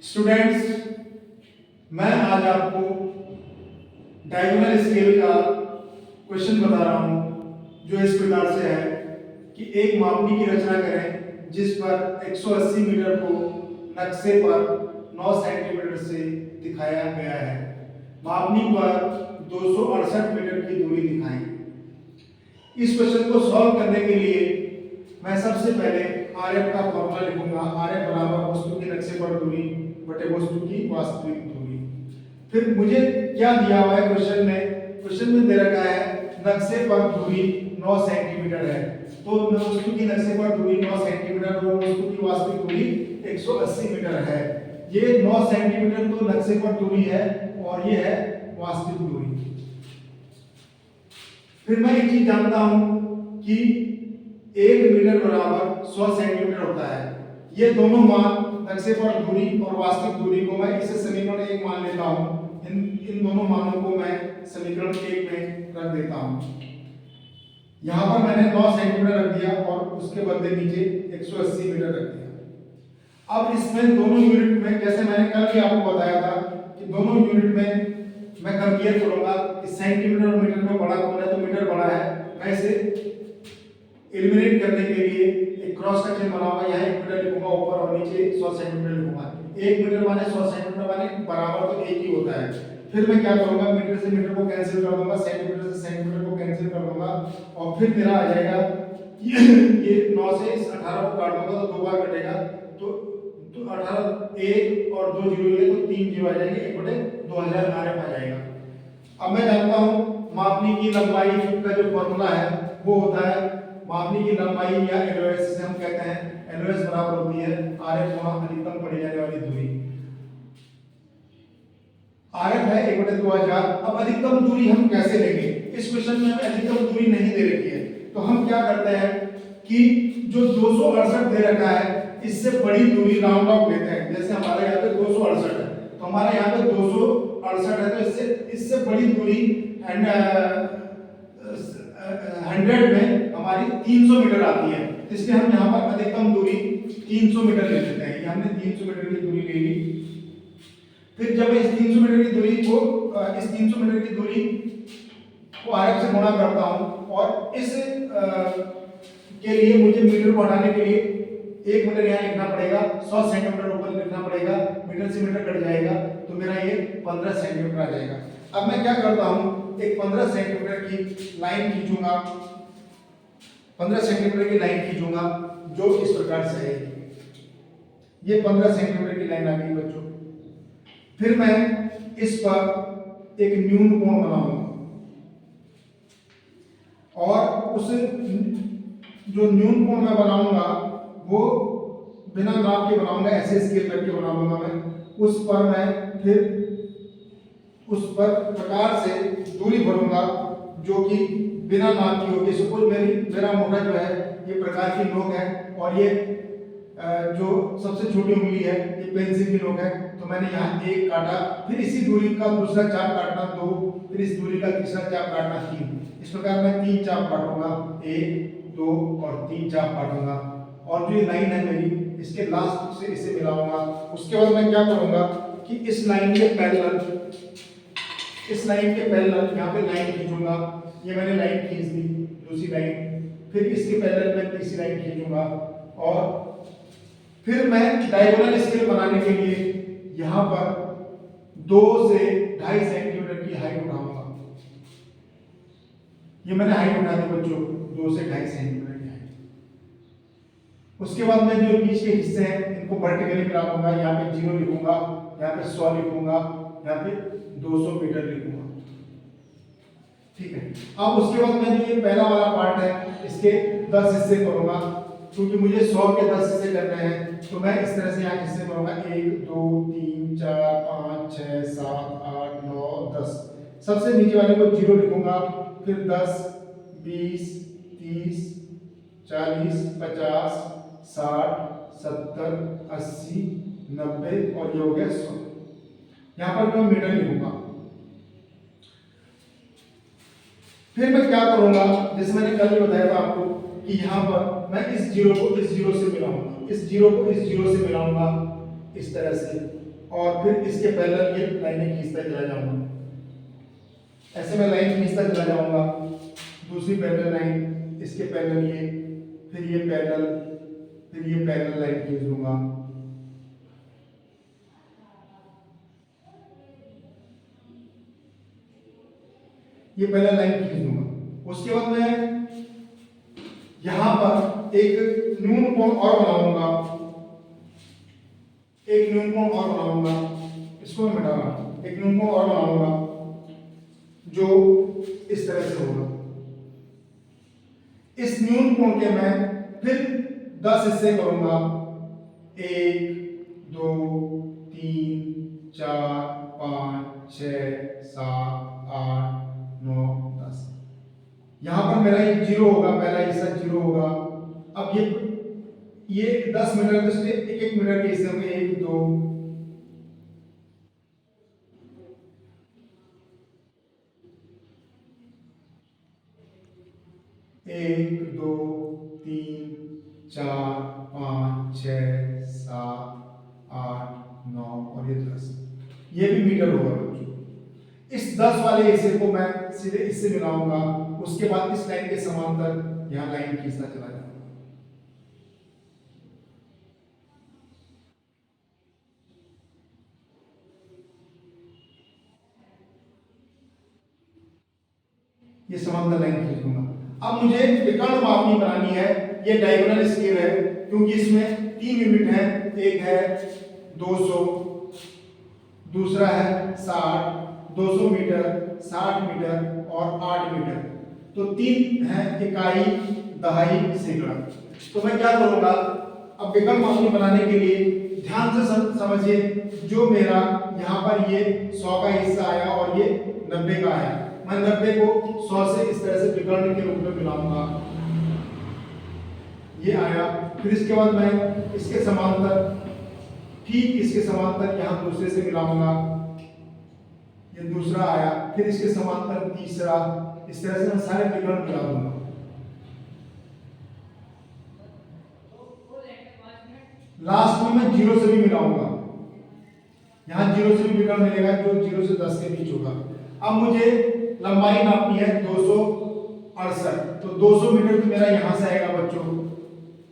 Students, मैं आज आपको डायगोनल स्केल का क्वेश्चन बता रहा हूं जो इस प्रकार से है कि एक मापनी की रचना करें जिस पर 180 मीटर को नक्शे पर 9 सेंटीमीटर से दिखाया गया है। मापनी पर 268 मीटर की दूरी दिखाएं। इस क्वेश्चन को सॉल्व करने के लिए मैं सबसे पहले आरएफ का फॉर्मूला लिखूंगा। आरएफ बराबर वस्तु के नक्शे पर दूरी बटे वस्तु की वास्तविक दूरी। फिर मुझे क्या दिया हुआ है क्वेश्चन में दे रखा है नक्शे पर दूरी 9 सेंटीमीटर है, तो वस्तु की नक्शे पर दूरी 9 सेंटीमीटर और वस्तु की वास्तविक दूरी 180 मीटर है। ये 9 सेंटीमीटर तो नक्शे पर दूरी है और ये है वास्तविक दूरी। फिर मैं एक चीज जानता हूं कि 1 मीटर बराबर 100 सेंटीमीटर होता है। ये दोनों मान नक्शे पर दूरी और वास्तविक दूरी को मैं इसे समीकरण 1 मान लेता हूं। इन दोनों मानों को मैं समीकरण 1 में रख देता हूं। यहां पर मैंने 9 सेंटीमीटर रख दिया और उसके बदले नीचे 180 मीटर रख दिया। अब इसमें दोनों यूनिट में, जैसे मैंने कल भी आपको बताया था कि दोनों यूनिट में मैं कंपेयर करूंगा कि सेंटीमीटर और मीटर में बड़ा कौन है, तो मीटर बड़ा है। मैं इसे एलिमिनेट करने के लिए एक क्रॉस का चिन्ह बनाऊंगा। यहाँ 1 मीटर लिखूंगा ऊपर और नीचे 100 सेंटीमीटर लिखूंगा। 1 मीटर माने 100 सेंटीमीटर माने बराबर तो एक ही होता है। फिर मैं क्या करूंगा, मीटर से मीटर को कैंसिल कर दूंगा, सेंटीमीटर से सेंटीमीटर को कैंसिल कर दूंगा और फिर मेरा आ जाएगा ये 9 से इस 18 को काट दूंगा तो 2 बार कटेगा, तो 18 1 और 2 जीरो ये तो 3 जीरो आ जाएंगे, 1/2000 आरएफ आ जाएगा। अब मैं जानता हूं मापनी की लंबाई का जो फॉर्मूला है वो होता है मापनी की लंबाई या एलओएस, जिसे हम कहते हैं एलओएस बराबर होती है आरएफ गुणा अधिकतम पड़ी जाने वाली दूरी। आरएफ है 1/2000। अब अधिकतम दूरी हम कैसे लेंगे? इस क्वेश्चन में हमें अधिकतम दूरी नहीं दे रखी है, तो हम क्या करते हैं कि जो 268 दे रखा है इससे बड़ी दूरी राउंड ऑफ लेते हैं। जैसे हमारे यहाँ पे 268 है तो हमारे यहाँ पे 268 है, तो इससे बड़ी दूरी 100 में हमारी 300 मीटर आती है, इसलिए हम यहाँ पर अधिकतम दूरी 300 मीटर ले लेते हैं। ये हमने 300 मीटर की दूरी ले ली। फिर जब इस 300 मीटर की दूरी को इस 300 मीटर की दूरी को आरएफ से गुणा करता हूं और इस के लिए मुझे मीटर को हटाने के लिए 1 मीटर यहाँ लिखना पड़ेगा, 100 सेंटीमीटर ऊपर लिखना पड़ेगा, मीटर से मीटर कट जाएगा तो मेरा ये 15 सेंटीमीटर आ जाएगा। अब मैं क्या करता हूं, एक 15 सेंटीमीटर की लाइन खींचूंगा, 15 सेंटीमीटर की लाइन खींचूंगा जो इस प्रकार से है। ये 15 सेंटीमीटर की लाइन आ गई बच्चों। फिर मैं इस पर एक न्यून कोण बनाऊंगा और उस जो न्यून कोण मैं बनाऊंगा वो बिना नाप के बनाऊंगा, ऐसे स्केल करके बनाऊंगा मैं। उस पर मैं फिर उस पर प्रकार से दूरी भरूंगा जो कि बिना नाप की होगी। सपोज मेरा मोटा जो है ये प्रकार की नोक है और ये जो सबसे छोटी उंगली है ये पेंसिल की नोक है, तो मैंने यहाँ 1 काटा, फिर इसी दूरी का दूसरा चाप काटना 2, फिर इस दूरी का तीसरा चाप काटना 3। इस प्रकार मैं 3 चाप काटूंगा, 1 2 और 3 चाप काटूंगा और जो ये लाइन है मेरी इसके लास्ट से इसे मिलाऊंगा। उसके बाद मैं क्या करूंगा कि इस लाइन के पैरेलल यहाँ पे लाइन खींचूंगा। ये मैंने लाइन खींच दी, दूसरी लाइन, फिर इसके पैरेलल में तीसरी लाइन खींचूंगा और फिर मैं डायगोनल स्केल बनाने के लिए यहां पर 2 से 2.5 सेंटीमीटर की हाइट उठाऊंगा। ये मैंने हाइट उठा दी बच्चों, 2 से 2.5 सेंटीमीटर की हाइट। उसके बाद मैं जो बीच के हिस्से हैं इनको वर्टिकली मिलाऊंगा। यहाँ पे 0 लिखूंगा, यहाँ पे 100 लिखूंगा, यहाँ पे 200 मीटर लिखूंगा। ठीक है। अब उसके बाद मैं जो ये पहला वाला पार्ट है इसके 10 हिस्से करूंगा, क्योंकि मुझे 100 के 10 हिस्से करने हैं, तो मैं इस तरह से यहाँ हिस्से करूंगा 1 2 3 4 5 6 7 8 9 10। सबसे नीचे वाले को 0 लिखूंगा, फिर 10 20 30 40 50 60 70 80 90 और ये हो गया 100। यहाँ पर मैं मीटर लिखूंगा। फिर मैं क्या करूंगा, जैसे मैंने कल भी बताया था आपको कि यहाँ पर मैं इस 0 को इस 0 से मिलाऊंगा, इस 0 को इस 0 से मिलाऊंगा इस तरह से। और फिर इसके पैरेलल ये लाइनें खींचता चला जाऊंगा। ऐसे मैं लाइन खींचता चला जाऊंगा, दूसरी पैरेलल लाइन, इसके पैरेलल ये, फिर ये पैरेलल, फिर ये पैरेलल लाइन खींच दूंगा। ये पैरेलल लाइन खींच दूंगा। उसके बाद मैं यहां पर एक न्यून कोण और बनाऊंगा, एक न्यून कोण और बनाऊंगा, इसको मैं मिटाऊंगा, एक न्यून कोण और बनाऊंगा जो इस तरह से होगा। इस न्यून कोण के मैं फिर 10 हिस्से करूंगा, 1 2 3 4 5 6 7 8 9 10। यहां पर मेरा ये 0 होगा, पहला हिस्सा 0 होगा। अब ये 10 मीटर, तो इसलिए एक एक मीटर के हिस्से होंगे, 1 2 1 2 3 4 5 6 7 8 9 और ये 10, ये भी मीटर होगा बच्चों। इस 10 वाले हिस्से को मैं सीधे इससे मिलाऊंगा। उसके बाद इस लाइन के समांतर यहां लाइन खींचता चला जाऊंगा। ये समांतर लाइन खींच दूंगा। अब मुझे विकर्ण मापनी बनानी है। ये डायगोनल स्केल है क्योंकि इसमें 3 यूनिट है, एक है 200, दूसरा है 60, 200 मीटर, 60 मीटर और 8 मीटर। तो 3 है इकाई, दहाई, सैकड़ा। तो मैं क्या करूंगा, अब विकर्ण मापनी बनाने के लिए ध्यान से समझिए, जो मेरा यहाँ पर ये 100 का हिस्सा आया और ये 90 का आया, मैं 90 को 100 से इस तरह से विकर्ण के रूप में मिलाऊंगा। ये आया, फिर इसके बाद मैं इसके समांतर, ठीक इसके समांतर यहाँ दूसरे से मिलाऊंगा, ये दूसरा आया, फिर इसके समांतर तीसरा, इस तरह से मैं सारे विकर्ण मिला दूंगा। लास्ट में मैं 0 से भी मिलाऊंगा, यहाँ 0 से भी विकर्ण मिलेगा जो 0 से 10 के बीच होगा। अब मुझे लंबाई नापनी है 268, तो 200 मीटर तो मेरा यहाँ से आएगा बच्चों,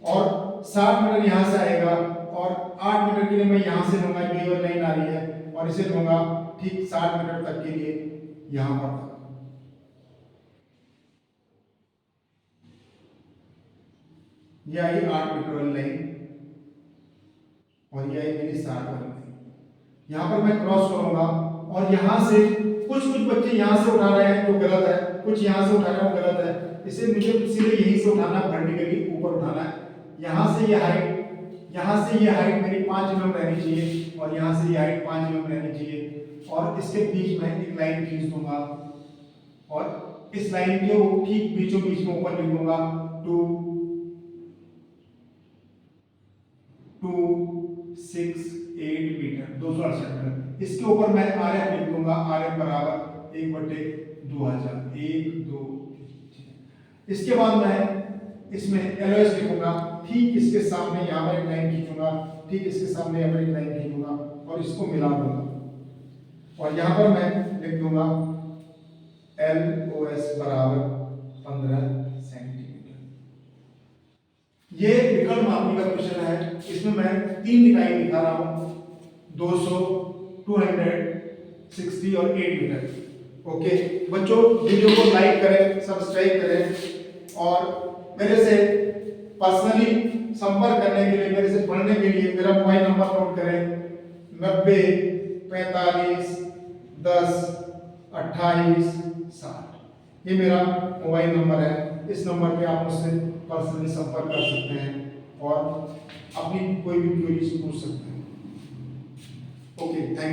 और 60 मीटर यहाँ से आएगा, और 8 मीटर के लिए मैं यहाँ से लूंगा, ये वाली लाइन आ रही है, और इसे लूंगा ठीक 60 मीटर तक के लिए यहाँ पर। ये आई 8 मीटर वाली लाइन, और ये आई मेरी 60 वाली लाइन। यहाँ पर मैं क्रॉस करूंगा, और यहाँ से कुछ बच्चे यहाँ से उठा रहे हैं जो गलत है, कुछ यहाँ से उठा रहे हैं वो गलत है। इसे मुझे सीधे यहीं से उठाना, वर्टिकली ऊपर उठाना है। यहाँ से ये हाइट मेरी 5 mm रहनी चाहिए, और यहाँ से ये हाइट 5 mm रहनी चाहिए, और इसके बीच में एक लाइन खींच दूंगा, और इस लाइन के ठीक बीचों बीच में ऊपर लिख दूंगा 2 6 8 मीटर, 268 मीटर। इसके ऊपर मैं RF लिख दूंगा, RF बराबर 1/2000, 1 2 3। इसके बाद मैं इसमें LOS लिखूंगा, ठीक इसके सामने यहाँ पर एक लाइन खींचूंगा, ठीक इसके सामने यहाँ पर एक लाइन खींचूंगा, और इसको मिला दूंगा, और यहाँ पर मैं लिख दूंगा LOS बराबर 15 सेंटीमीटर। ये विकर्ण मापनी का क्वेश्चन है। इसमें मैं 3 इकाई दिखा रहा हूँ, 200, 260 और 8 मीटर। ओके बच्चों, वीडियो को लाइक करें, सब्सक्राइब करें, और मेरे से पर्सनली संपर्क करने के लिए, मेरे से पढ़ने के लिए मेरा मोबाइल नंबर नोट करें, 90 45 10 28 60। ये मेरा मोबाइल नंबर है। इस नंबर पे आप मुझसे पर्सनली संपर्क कर सकते हैं और अपनी कोई भी क्वेरीज पूछ सकते हैं। Okay, thank you.